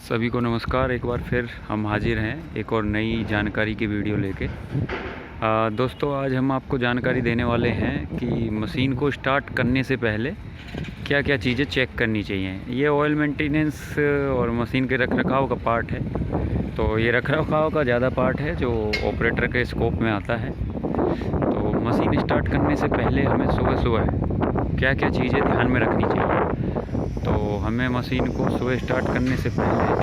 सभी को नमस्कार। एक बार फिर हम हाजिर हैं एक और नई जानकारी की वीडियो लेके। दोस्तों, आज हम आपको जानकारी देने वाले हैं कि मशीन को स्टार्ट करने से पहले क्या क्या चीज़ें चेक करनी चाहिए। ये ऑयल मेंटेनेंस और मशीन के रखरखाव का पार्ट है। तो ये रखरखाव का ज़्यादा पार्ट है जो ऑपरेटर के स्कोप में आता है। तो मशीन स्टार्ट करने से पहले हमें सुबह सुबह क्या क्या चीज़ें ध्यान में रखनी चाहिए। तो हमें मशीन को सुबह स्टार्ट करने से पहले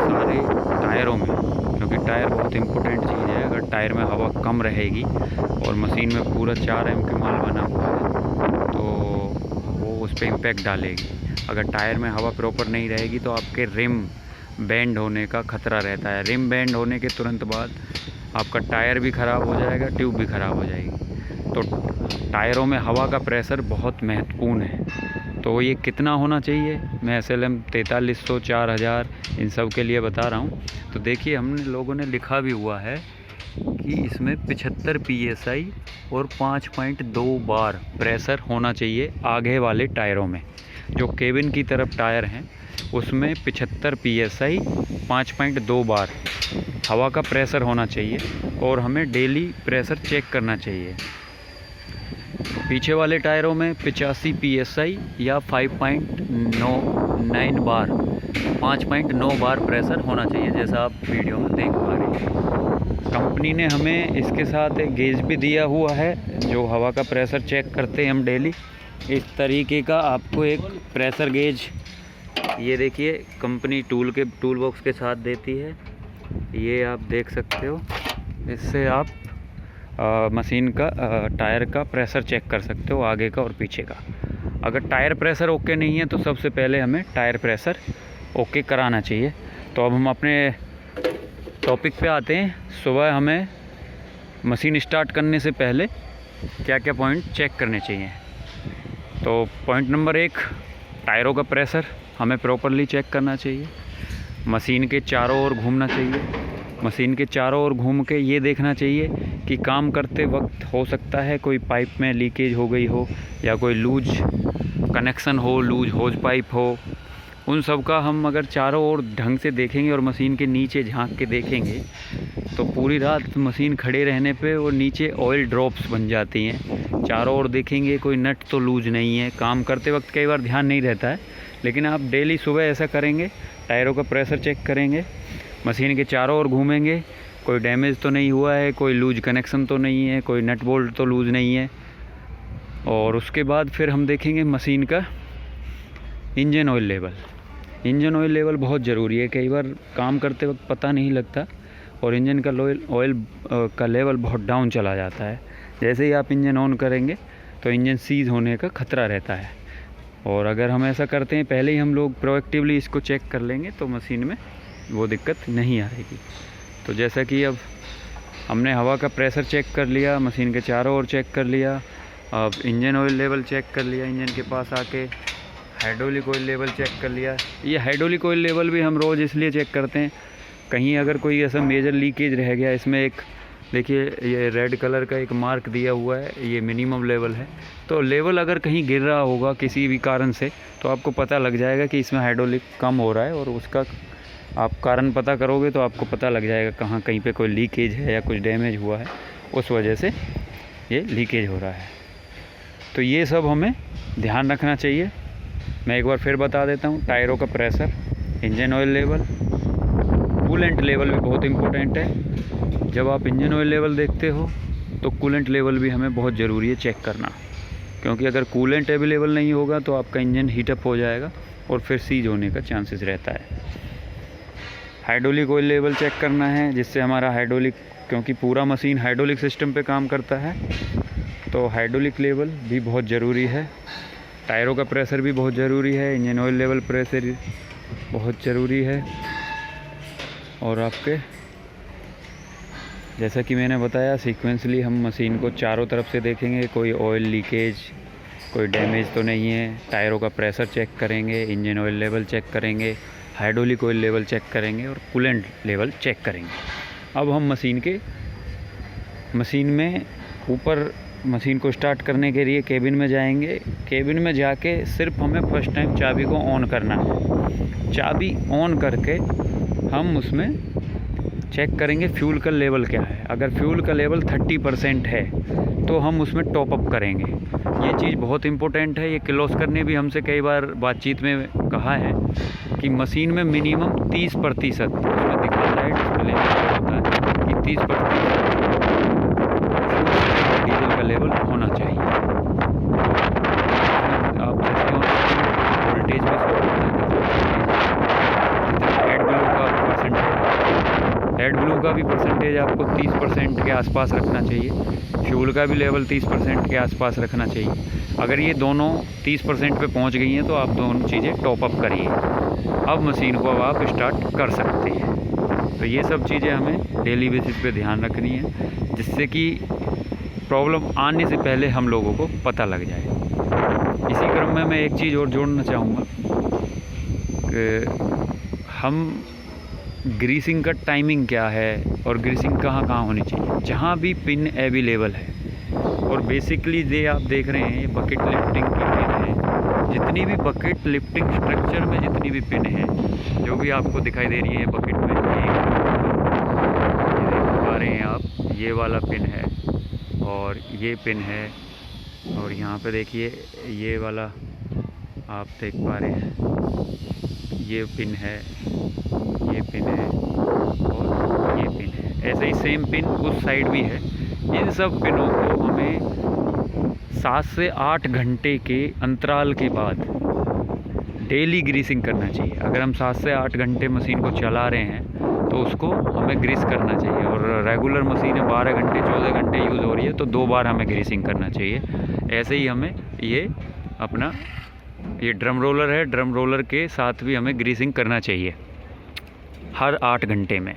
सारे टायरों में, क्योंकि टायर बहुत इम्पोर्टेंट चीज़ है, अगर टायर में हवा कम रहेगी और मशीन में पूरा 4M का माल बना हुआ है तो वो उस पर इम्पैक्ट डालेगी। अगर टायर में हवा प्रॉपर नहीं रहेगी तो आपके रिम बैंड होने का ख़तरा रहता है। रिम बैंड होने के तुरंत बाद आपका टायर भी ख़राब हो जाएगा, ट्यूब भी ख़राब हो जाएगी। तो टायरों में हवा का प्रेशर बहुत महत्वपूर्ण है। तो ये कितना होना चाहिए, मैं SLM 4300 4000 इन सब के लिए बता रहा हूँ। तो देखिए, हमने लोगों ने लिखा भी हुआ है कि इसमें 75 PSI और 5.2 बार प्रेशर होना चाहिए आगे वाले टायरों में। जो केबिन की तरफ टायर हैं उसमें 75 PSI 5.2 बार हवा का प्रेशर होना चाहिए और हमें डेली प्रेशर चेक करना चाहिए। पीछे वाले टायरों में 85 PSI या 5.9 बार 5.9 बार प्रेशर होना चाहिए, जैसा आप वीडियो में देख पा रहे हैं। कंपनी ने हमें इसके साथ एक गेज भी दिया हुआ है जो हवा का प्रेशर चेक करते हैं हम डेली। इस तरीके का आपको एक प्रेशर गेज, ये देखिए, कंपनी टूल बॉक्स के साथ देती है। ये आप देख सकते हो, इससे आप मशीन का टायर का प्रेशर चेक कर सकते हो, आगे का और पीछे का। अगर टायर प्रेशर ओके नहीं है तो सबसे पहले हमें टायर प्रेशर ओके कराना चाहिए। तो अब हम अपने टॉपिक पे आते हैं। सुबह हमें मशीन स्टार्ट करने से पहले क्या क्या पॉइंट चेक करने चाहिए। तो पॉइंट नंबर 1, टायरों का प्रेशर हमें प्रॉपरली चेक करना चाहिए। मशीन के चारों ओर घूमना चाहिए। मशीन के चारों ओर घूम के ये देखना चाहिए कि काम करते वक्त हो सकता है कोई पाइप में लीकेज हो गई हो या कोई लूज कनेक्शन हो, लूज होज पाइप हो। उन सब का हम अगर चारों ओर ढंग से देखेंगे और मशीन के नीचे झांक के देखेंगे तो पूरी रात मशीन खड़े रहने पे वो नीचे ऑयल ड्रॉप्स बन जाती हैं। चारों ओर देखेंगे कोई नट तो लूज नहीं है। काम करते वक्त कई बार ध्यान नहीं रहता है, लेकिन आप डेली सुबह ऐसा करेंगे, टायरों का प्रेशर चेक करेंगे, मशीन के चारों ओर घूमेंगे, कोई डैमेज तो नहीं हुआ है, कोई लूज कनेक्शन तो नहीं है, कोई नट बोल्ट तो लूज नहीं है। और उसके बाद फिर हम देखेंगे मशीन का engine oil level. Engine oil level बहुत ज़रूरी है। कई बार काम करते वक्त पता नहीं लगता और इंजन का ऑयल का लेवल बहुत डाउन चला जाता है। जैसे ही आप इंजन ऑन करेंगे तो इंजन सीज होने का ख़तरा रहता है। और अगर हम ऐसा करते हैं, पहले ही हम लोग प्रोएक्टिवली इसको चेक कर लेंगे तो मशीन में वो दिक्कत नहीं आएगी। तो जैसा कि अब हमने हवा का प्रेशर चेक कर लिया, मशीन के चारों ओर चेक कर लिया, अब इंजन ऑयल लेवल चेक कर लिया, इंजन के पास आके हाइड्रोलिक ऑयल लेवल चेक कर लिया। ये हाइड्रोलिक ऑयल लेवल भी हम रोज़ इसलिए चेक करते हैं, कहीं अगर कोई ऐसा मेजर लीकेज रह गया। इसमें एक देखिए, ये रेड कलर का एक मार्क दिया हुआ है, ये मिनिमम लेवल है। तो लेवल अगर कहीं गिर रहा होगा किसी भी कारण से तो आपको पता लग जाएगा कि इसमें हाइड्रोलिक कम हो रहा है, और उसका आप कारण पता करोगे तो आपको पता लग जाएगा कहाँ कहीं पे कोई लीकेज है या कुछ डैमेज हुआ है, उस वजह से ये लीकेज हो रहा है। तो ये सब हमें ध्यान रखना चाहिए। मैं एक बार फिर बता देता हूँ, टायरों का pressure, engine oil level, coolant level भी बहुत इम्पोर्टेंट है। जब आप इंजन ऑयल लेवल देखते हो तो कूलेंट लेवल भी हमें बहुत ज़रूरी है चेक करना, क्योंकि अगर कूलेंट अवेलेबल नहीं होगा तो आपका इंजन हीटअप हो जाएगा और फिर सीज होने का चांसेस रहता है। हाइड्रोलिक ऑयल लेवल चेक करना है, जिससे हमारा हाइड्रोलिक, क्योंकि पूरा मशीन हाइड्रोलिक सिस्टम पे काम करता है, तो हाइड्रोलिक लेवल भी बहुत ज़रूरी है। टायरों का प्रेशर भी बहुत ज़रूरी है, इंजन ऑयल लेवल प्रेशर बहुत ज़रूरी है। और आपके, जैसा कि मैंने बताया, सीक्वेंसली हम मशीन को चारों तरफ से देखेंगे, कोई ऑयल लीकेज, कोई डैमेज तो नहीं है। टायरों का प्रेशर चेक करेंगे, इंजन ऑयल लेवल चेक करेंगे, हाइड्रोलिक ऑयल लेवल चेक करेंगे और कूलेंट लेवल चेक करेंगे। अब हम मशीन में ऊपर मशीन को स्टार्ट करने के लिए केबिन में जाएंगे। केबिन में जाके सिर्फ हमें फर्स्ट टाइम चाबी को ऑन करना है। चाबी ऑन करके हम उसमें चेक करेंगे फ्यूल का लेवल क्या है। अगर फ्यूल का लेवल 30% है तो हम उसमें टॉप अप करेंगे। ये चीज़ बहुत इंपॉर्टेंट है। ये किर्लोस्कर भी हमसे कई बार बातचीत में कहा है कि मशीन में मिनिमम 30% उसमें दिखाता है, डिस्प्ले में होता है कि 30% डीजल का लेवल होना चाहिए। आप देखते हो वोल्टेज भी शो होता है। एड ब्लू का भी परसेंटेज आपको 30% के आसपास रखना चाहिए। फ्यूल का भी लेवल 30% के आसपास रखना चाहिए। अगर ये दोनों 30% पे पहुंच गई हैं तो आप दोनों चीज़ें टॉप अप करिए। अब मशीन को अब आप स्टार्ट कर सकते हैं। तो ये सब चीज़ें हमें डेली बेसिस पे ध्यान रखनी है, जिससे कि प्रॉब्लम आने से पहले हम लोगों को पता लग जाए। इसी क्रम में मैं एक चीज़ और जोड़ना चाहूँगा कि हम ग्रीसिंग का टाइमिंग क्या है और ग्रीसिंग कहाँ कहाँ होनी चाहिए। जहाँ भी पिन अवेलेबल है, और बेसिकली ये आप देख रहे हैं ये बकेट लिफ्टिंग की पिन है। जितनी भी बकेट लिफ्टिंग स्ट्रक्चर में जितनी भी पिन है, जो भी आपको दिखाई दे रही है बकेट में, ये देख पा रहे हैं आप, ये वाला पिन है और ये पिन है, और यहाँ पे देखिए ये वाला आप देख पा रहे हैं, ये पिन है, ये पिन है और ये पिन है। ऐसे ही सेम पिन उस साइड भी है। इन सब पिनों को हमें 7 से 8 घंटे के अंतराल के बाद डेली ग्रीसिंग करना चाहिए। अगर हम 7 से 8 घंटे मशीन को चला रहे हैं तो उसको हमें ग्रीस करना चाहिए। और रेगुलर मशीनें 12 घंटे 14 घंटे यूज़ हो रही है तो 2 बार हमें ग्रीसिंग करना चाहिए। ऐसे ही हमें ये अपना ये ड्रम रोलर है, ड्रम रोलर के साथ भी हमें ग्रीसिंग करना चाहिए हर 8 घंटे में।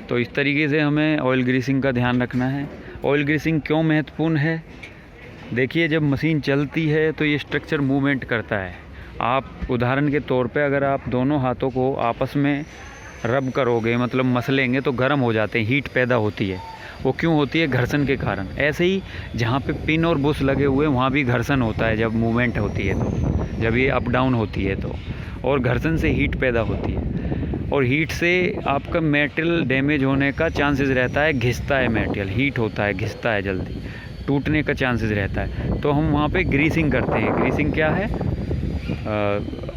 तो इस तरीके से हमें ऑयल ग्रीसिंग का ध्यान रखना है। ऑयल ग्रीसिंग क्यों महत्वपूर्ण है? देखिए, जब मशीन चलती है तो ये स्ट्रक्चर मूवमेंट करता है। आप उदाहरण के तौर पे अगर आप दोनों हाथों को आपस में रब करोगे, मतलब मसलेंगे, तो गर्म हो जाते हैं, हीट पैदा होती है। वो क्यों होती है? घर्षण के कारण। ऐसे ही जहाँ पे पिन और बुश लगे हुए हैं वहाँ भी घर्षण होता है जब मूवमेंट होती है, तो जब ये अप डाउन होती है तो, और घर्षण से हीट पैदा होती है, और हीट से आपका मेटेरियल डैमेज होने का चांसेस रहता है, घिसता है मेटेरियल, हीट होता है, घिसता है, जल्दी टूटने का चांसेस रहता है। तो हम वहाँ पे ग्रीसिंग करते हैं। ग्रीसिंग क्या है?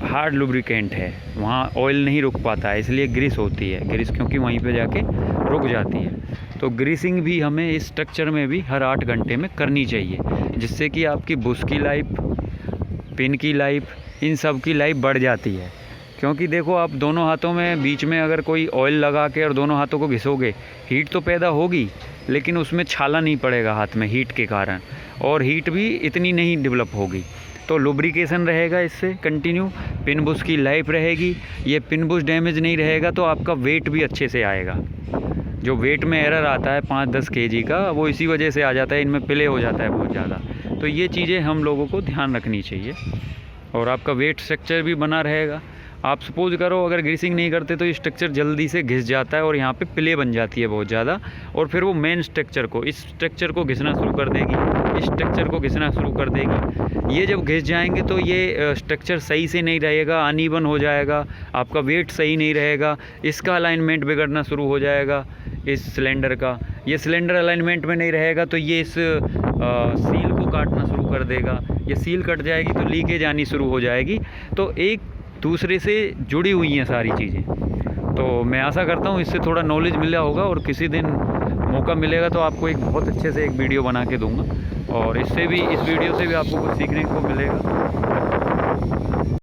हार्ड लुब्रिकेंट है, वहाँ ऑयल नहीं रुक पाता है, इसलिए ग्रीस होती है। ग्रीस क्योंकि वहीं पे जाके रुक जाती है। तो ग्रीसिंग भी हमें इस स्ट्रक्चर में भी हर 8 घंटे में करनी चाहिए, जिससे कि आपकी बुश की लाइफ, पिन की लाइफ, इन सब की लाइफ बढ़ जाती है। क्योंकि देखो, आप दोनों हाथों में बीच में अगर कोई ऑयल लगा के और दोनों हाथों को घिसोगे, हीट तो पैदा होगी लेकिन उसमें छाला नहीं पड़ेगा हाथ में हीट के कारण, और हीट भी इतनी नहीं डेवलप होगी। तो लुब्रिकेशन रहेगा इससे कंटिन्यू, पिन बुश की लाइफ रहेगी। ये पिन बुश डैमेज नहीं रहेगा तो आपका वेट भी अच्छे से आएगा। जो वेट में एरर आता है 5-10 kg का, वो इसी वजह से आ जाता है, इनमें प्ले हो जाता है बहुत ज़्यादा। तो ये चीज़ें हम लोगों को ध्यान रखनी चाहिए, और आपका वेट स्ट्रक्चर भी बना रहेगा। आप सपोज करो अगर ग्रीसिंग नहीं करते तो ये स्ट्रक्चर जल्दी से घिस जाता है और यहाँ पे प्ले बन जाती है बहुत ज़्यादा, और फिर वो मेन स्ट्रक्चर को, इस स्ट्रक्चर को घिसना शुरू कर देगी, इस स्ट्रक्चर को घिसना शुरू कर देगी। ये जब घिस जाएंगे तो ये स्ट्रक्चर सही से नहीं रहेगा, अनइवन हो जाएगा, आपका वेट सही नहीं रहेगा, इसका अलाइनमेंट बिगड़ना शुरू हो जाएगा। इस सिलेंडर का, ये सिलेंडर अलाइनमेंट में नहीं रहेगा तो ये इस सील को काटना शुरू कर देगा। ये सील कट जाएगी तो लीकेज आनी शुरू हो जाएगी। तो एक दूसरे से जुड़ी हुई हैं सारी चीज़ें। तो मैं आशा करता हूँ इससे थोड़ा नॉलेज मिला होगा, और किसी दिन मौका मिलेगा तो आपको एक बहुत अच्छे से एक वीडियो बना के दूँगा, और इससे भी, इस वीडियो से भी आपको कुछ सीखने को मिलेगा।